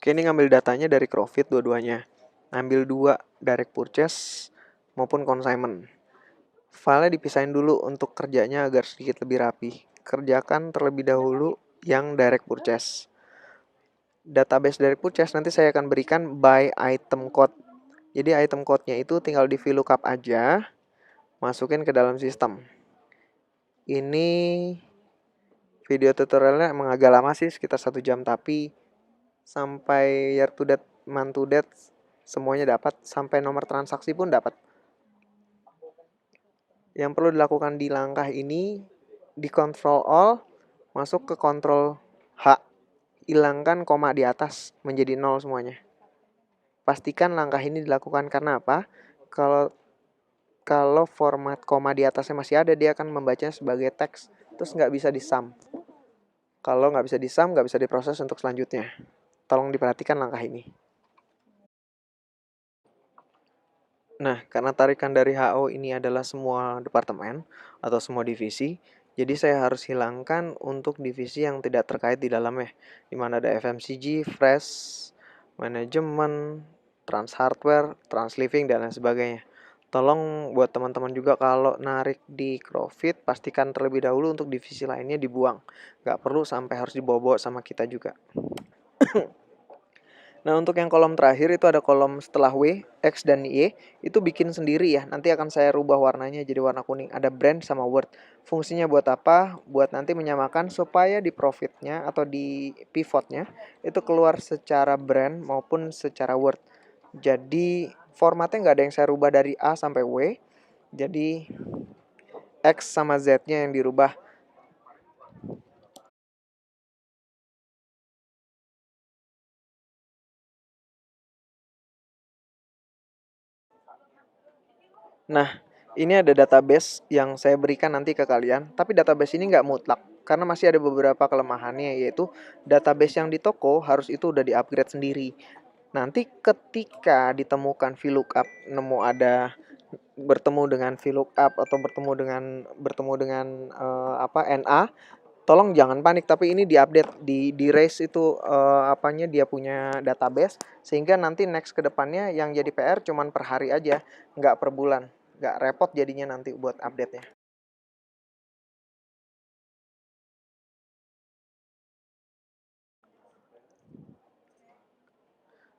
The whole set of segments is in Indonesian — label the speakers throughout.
Speaker 1: Oke, ini ngambil datanya dari Crowdfeed dua-duanya. Ngambil 2 direct purchase maupun consignment. File dipisahin dulu untuk kerjanya agar sedikit lebih rapi. Kerjakan terlebih dahulu yang direct purchase. Database direct purchase nanti saya akan berikan by item code. Jadi item code-nya itu tinggal di VLOOKUP aja, masukin ke dalam sistem. Ini video tutorialnya emang agak lama sih, sekitar 1 jam, tapi sampai year to date, month to date semuanya dapat, sampai nomor transaksi pun dapat. Yang perlu dilakukan di langkah ini, di control all, masuk ke control H, hilangkan koma di atas menjadi 0 semuanya. Pastikan langkah ini dilakukan karena apa? Kalau format koma di atasnya masih ada, dia akan membacanya sebagai teks, terus nggak bisa di-sum. Kalau nggak bisa di-sum, nggak bisa diproses untuk selanjutnya. Tolong diperhatikan langkah ini. Nah, karena tarikan dari HO ini adalah semua departemen atau semua divisi, jadi saya harus hilangkan untuk divisi yang tidak terkait di dalamnya, di mana ada FMCG, Fresh, Manajemen, Trans Hardware, Trans Living, dan lain sebagainya. Tolong buat teman-teman juga kalau narik di Crowdfeed, pastikan terlebih dahulu untuk divisi lainnya dibuang. Nggak perlu sampai harus dibawa-bawa sama kita juga. Nah, untuk yang kolom terakhir itu ada kolom setelah W, X, dan Y. Itu bikin sendiri ya. Nanti akan saya rubah warnanya jadi warna kuning. Ada brand sama word. Fungsinya buat apa? Buat nanti menyamakan supaya di profitnya atau di pivotnya itu keluar secara brand maupun secara word. Jadi formatnya nggak ada yang saya rubah dari A sampai W. Jadi X sama Z-nya yang dirubah. Nah, ini ada database yang saya berikan nanti ke kalian, tapi database ini nggak mutlak, karena masih ada beberapa kelemahannya, yaitu database yang di toko harus itu udah di-upgrade sendiri. Nanti ketika ditemukan VLOOKUP, nemu ada bertemu dengan VLOOKUP atau bertemu dengan NA, tolong jangan panik, tapi ini diupdate, di raise itu apanya dia punya database, sehingga nanti next ke depannya yang jadi PR cuman per hari aja, nggak per bulan. Nggak repot jadinya nanti buat update-nya.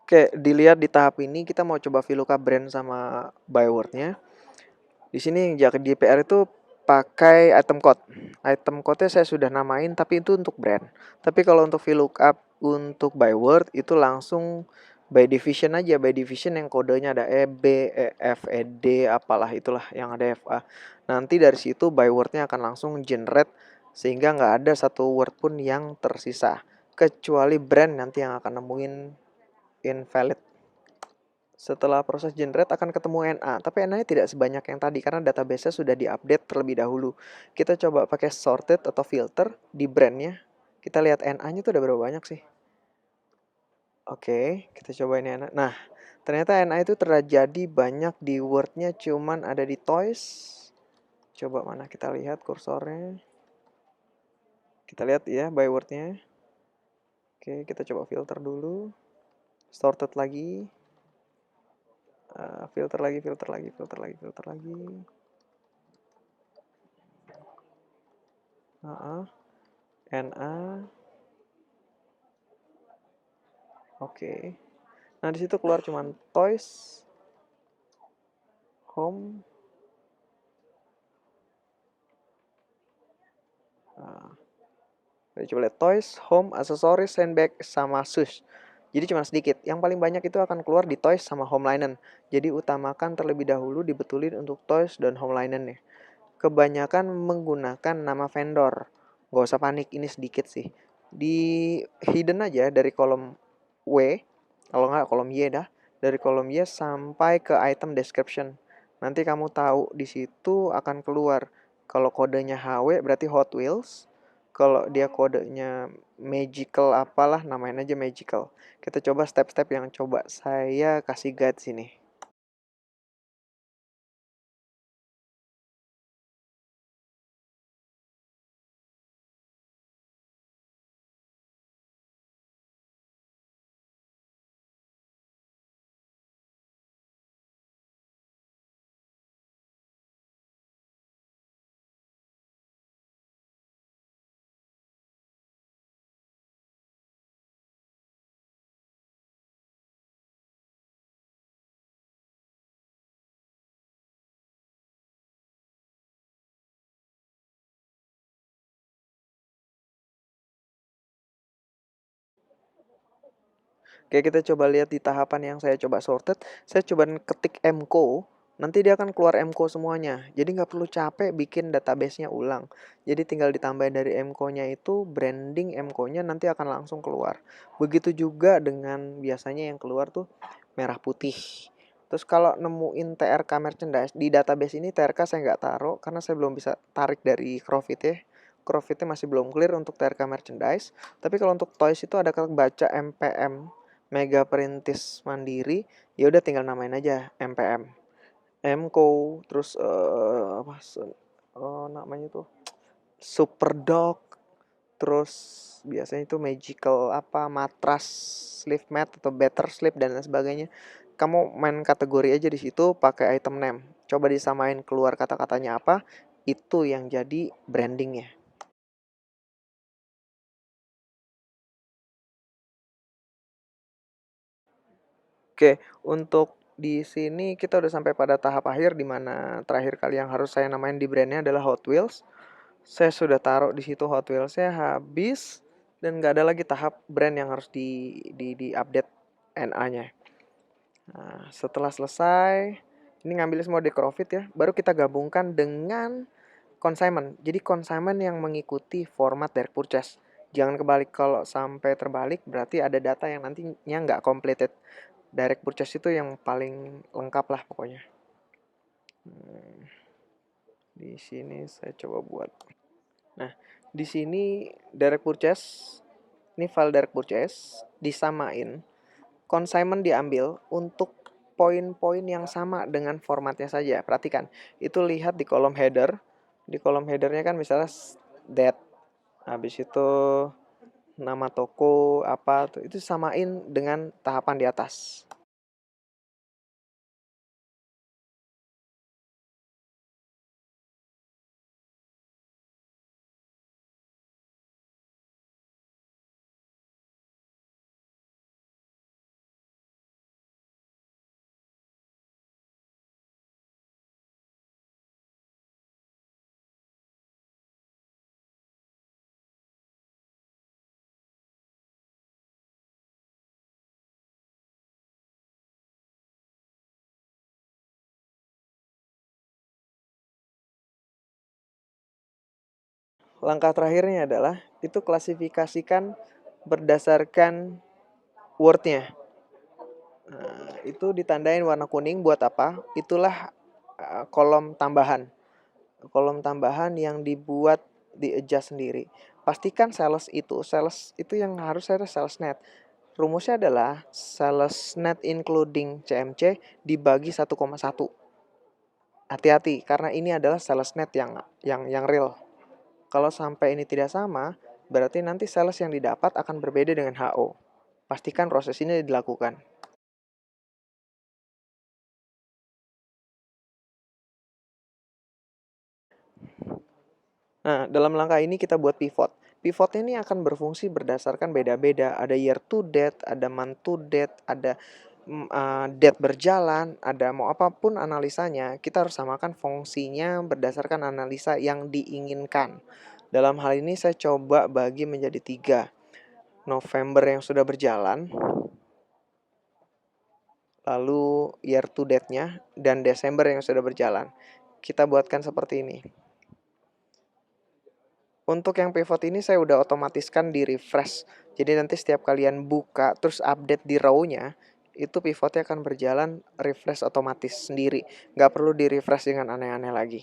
Speaker 1: Oke, dilihat di tahap ini kita mau coba VLOOKUP brand sama byword-nya. Di sini yang jadi PR itu pakai item code. Item code-nya saya sudah namain, tapi itu untuk brand. Tapi kalau untuk VLOOKUP untuk byword itu langsung by division aja. By division yang kodenya ada EB, EF, ED, apalah itulah yang ada FA. Nanti dari situ byword-nya akan langsung generate sehingga nggak ada satu word pun yang tersisa. Kecuali brand nanti yang akan nemuin invalid. Setelah proses generate akan ketemu NA, tapi NA-nya tidak sebanyak yang tadi karena database-nya sudah diupdate terlebih dahulu. Kita coba pakai sorted atau filter di brand-nya. Kita lihat NA-nya itu udah berapa banyak sih. Oke, kita coba ini NA. Nah, ternyata NA itu terjadi banyak di word-nya, cuman ada di toys. Coba mana kita lihat kursornya. Kita lihat ya by word-nya. Oke, kita coba filter dulu. Sorted lagi. Filter lagi. NA. Oke. Nah, di situ keluar cuman toys, home. Coba lihat toys, home, aksesoris, handbag, sama shoes. Jadi cuma sedikit. Yang paling banyak itu akan keluar di toys sama home linen. Jadi utamakan terlebih dahulu dibetulin untuk toys dan home linen ya. Kebanyakan menggunakan nama vendor. Gak usah panik, ini sedikit sih. Di hidden aja dari kolom W, kalau nggak kolom Y dah. Dari kolom Y sampai ke item description. Nanti kamu tahu di situ akan keluar. Kalau kodenya HW berarti Hot Wheels. Kalau dia kodenya magical apalah, namain aja magical. Kita coba step-step yang coba saya kasih guide sini. Oke, kita coba lihat di tahapan yang saya coba sorted, saya coba ketik MCO, nanti dia akan keluar MCO semuanya. Jadi nggak perlu capek bikin database-nya ulang. Jadi tinggal ditambahin dari MCO-nya itu, branding MCO-nya nanti akan langsung keluar. Begitu juga dengan biasanya yang keluar tuh merah putih. Terus kalau nemuin TRK merchandise, di database ini TRK saya nggak taruh karena saya belum bisa tarik dari Crofit ya. Crofitnya masih belum clear untuk TRK merchandise. Tapi kalau untuk toys itu ada baca MPM Mega Perintis Mandiri, ya udah tinggal namain aja MPM. MCO, terus apa namanya tuh Super Dog, terus biasanya itu magical apa matras sleep mat atau better sleep dan lain sebagainya. Kamu main kategori aja di situ pakai item name. Coba disamain keluar kata-katanya apa, itu yang jadi brandingnya. Oke, untuk di sini kita udah sampai pada tahap akhir di mana terakhir kali yang harus saya namain di brandnya adalah Hot Wheels. Saya sudah taruh di situ Hot Wheels-nya habis dan nggak ada lagi tahap brand yang harus di update NA-nya. Nah, setelah selesai, ini ngambil semua di Crofit ya, baru kita gabungkan dengan consignment. Jadi consignment yang mengikuti format direct purchase. Jangan kebalik, kalau sampai terbalik berarti ada data yang nantinya nggak completed. Direct purchase itu yang paling lengkap lah pokoknya. Di sini saya coba buat. Nah, di sini direct purchase, ini file direct purchase disamain, consignment diambil untuk poin-poin yang sama dengan formatnya saja. Perhatikan, itu lihat di kolom header. Di kolom headernya kan misalnya date, habis itu nama toko apa tuh, itu samain dengan tahapan di atas. Langkah terakhirnya adalah itu klasifikasikan berdasarkan wordnya. Nah, itu ditandain warna kuning buat apa? Itulah kolom tambahan. Kolom tambahan yang dibuat di adjust sendiri. Pastikan sales itu yang harus ada sales net. Rumusnya adalah sales net including CMC dibagi 1,1. Hati-hati karena ini adalah sales net yang real. Kalau sampai ini tidak sama, berarti nanti sales yang didapat akan berbeda dengan HO. Pastikan proses ini dilakukan. Nah, dalam langkah ini kita buat pivot. Pivot ini akan berfungsi berdasarkan beda-beda. Ada year to date, ada month to date, ada date berjalan, ada mau apapun analisanya, kita harus samakan fungsinya berdasarkan analisa yang diinginkan. Dalam hal ini saya coba bagi menjadi 3. November yang sudah berjalan, lalu year to date-nya, dan Desember yang sudah berjalan. Kita buatkan seperti ini. Untuk yang pivot ini saya udah otomatiskan di refresh. Jadi nanti setiap kalian buka terus update di row-nya, itu pivotnya akan berjalan refresh otomatis sendiri. Nggak perlu di refresh dengan aneh-aneh lagi.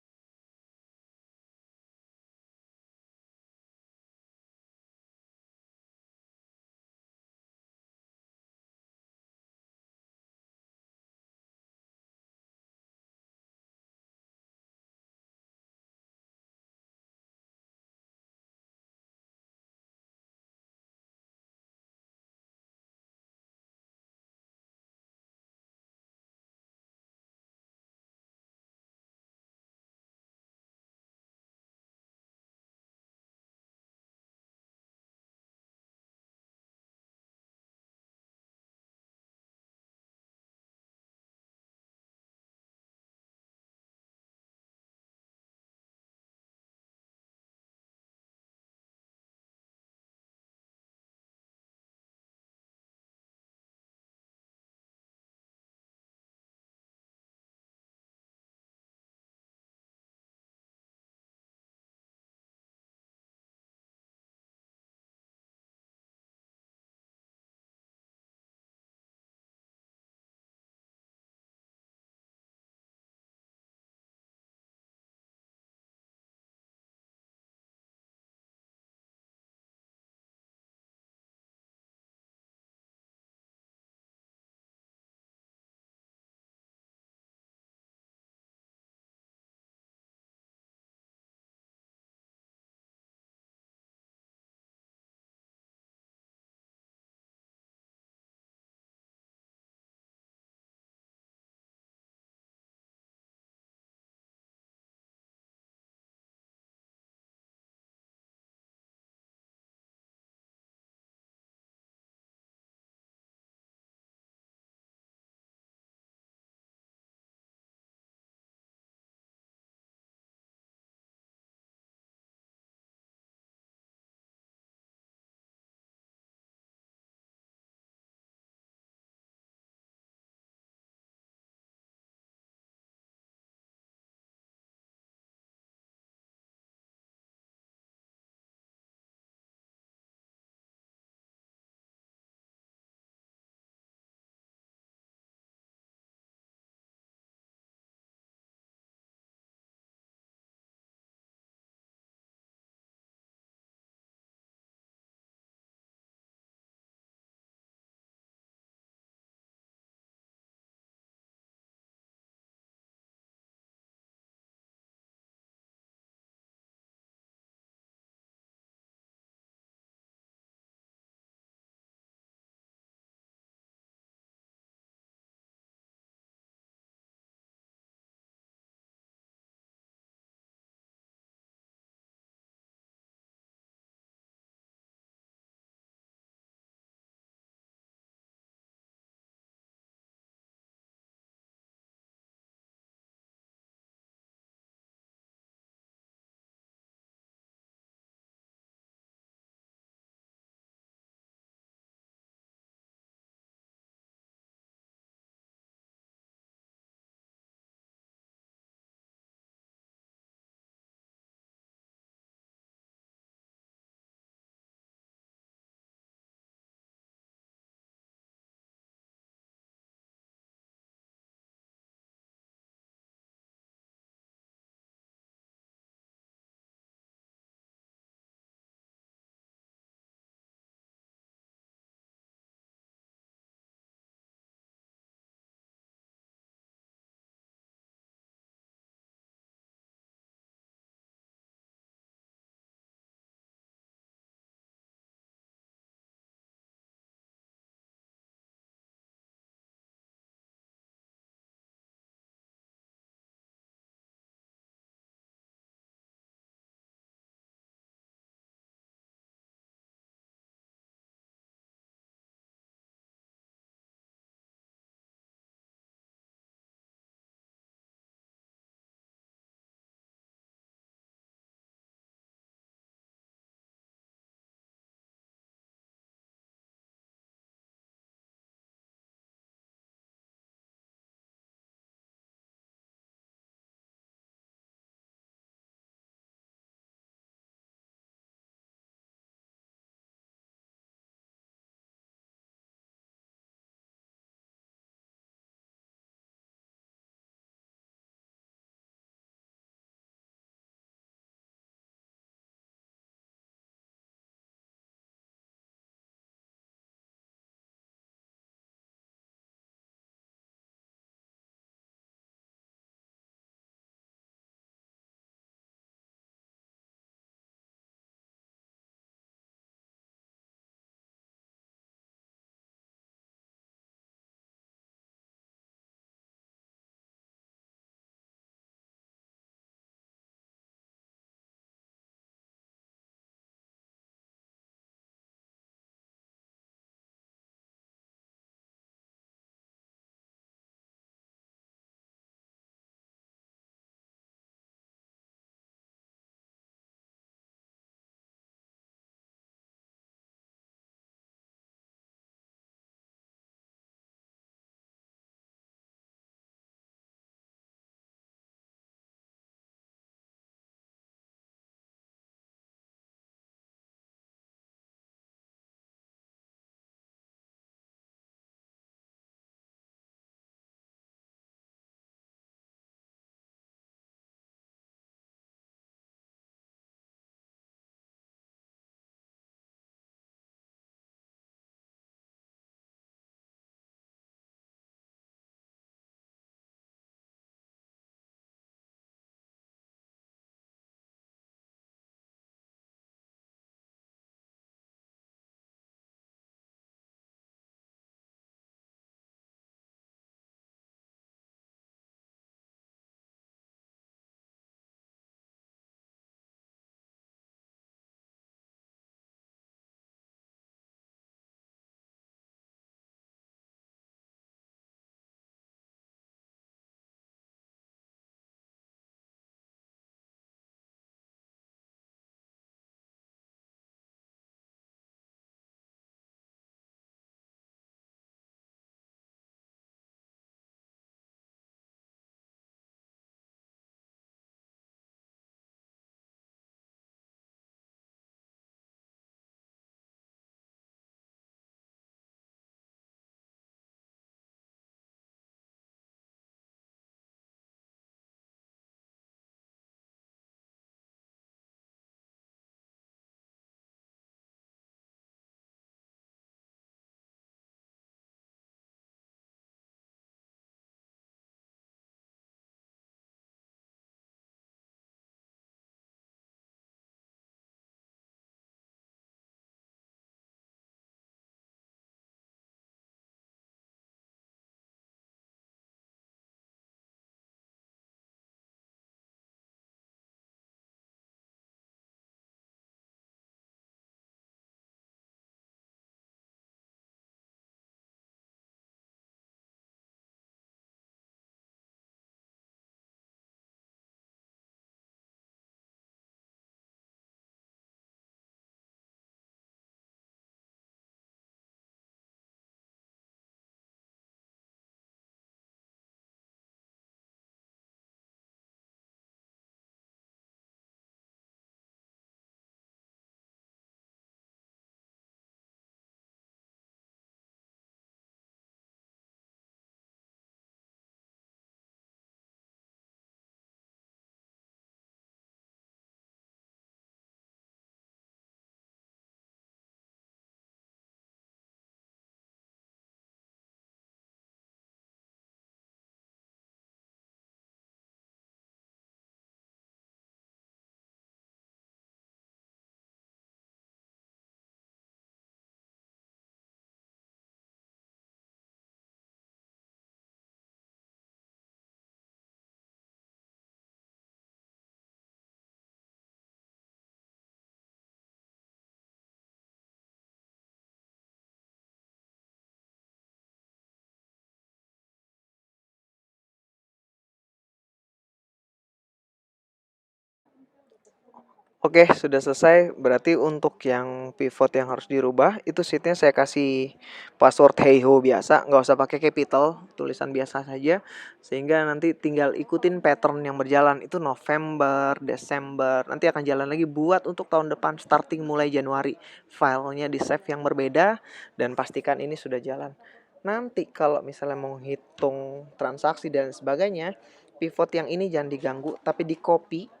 Speaker 1: Oke, sudah selesai. Berarti untuk yang pivot yang harus dirubah, itu sheetnya saya kasih password Heiho biasa, nggak usah pakai capital, tulisan biasa saja. Sehingga nanti tinggal ikutin pattern yang berjalan. Itu November, Desember, nanti akan jalan lagi buat untuk tahun depan, starting mulai Januari. Filenya di save yang berbeda, dan pastikan ini sudah jalan. Nanti kalau misalnya mau hitung transaksi dan sebagainya, pivot yang ini jangan diganggu, tapi di copy,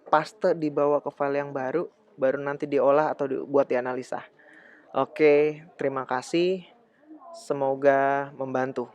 Speaker 1: paste dibawa ke file yang baru, baru nanti diolah atau dibuat dianalisa. Oke, terima kasih. Semoga membantu.